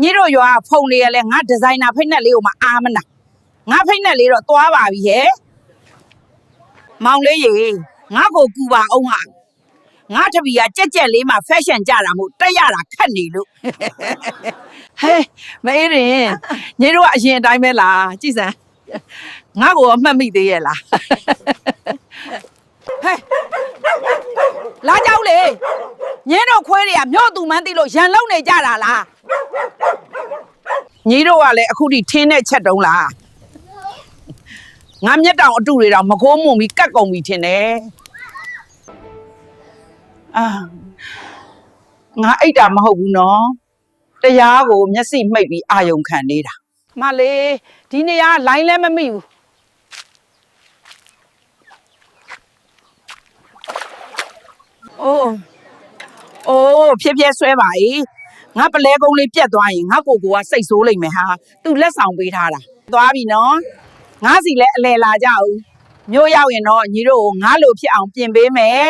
ညီတို့ရွာဖုန်လေးရလဲငါဒီဇိုင်နာဖိတ်နဲ့လေးကိုမအားမနာငါဖိတ်နဲ့လေးတော့သွားပါပြီဟဲ့မောင်လေးရေငါကိုကူပါအောင်ဟာငါတပီကကြက်ကြက်လေးမှာဖက်ရှင်ကြတာမို့တက်ရတာခက်နေလို့ဟဲ့မအေးရင်ညီတို့ကအရင်အတိုင်းပဲလားကြည်စမ်းငါ့ကိုအမှတ်မိသေးရဲ့လားဟဲ့လာကြောက်လေညင်းတို့ခွေးတွေကမြို့သူမှန်းသိလို့ရန်လုံနေကြတာလားညီတို့ကလည်းအခုထိထင်းတဲ့ချက်တုံးလားငါမျက်တောင်အတူတွေတောင်မခိုးမုံပြီးကတ်ကုန်ပြီထင်တယ်ငါအိတ်တာမဟုတ်ဘူးနော်တရားကိုမျက်စိမှိတ်ပြီးအာယုံခံနေတာမလေးဒီနေရာလိုင်းလည်းမမိဘူးအိုးဖြည်းဖြည်းဆွဲပါ၏ငါပလဲကုန်းလေးပြတ်သွားရင်ငါကိုကစိတ်ဆိုးလိမ့်မယ်ဟာသူလက်ဆောင်ပေးထားတာသွားပြီနော်ငါစီလည်းအလဲလာကြအောင်မြို့ရောက်ရင်တော့ညီတို့ကိုငါလိုဖြစ်အောင်ပြင်ပေးမယ်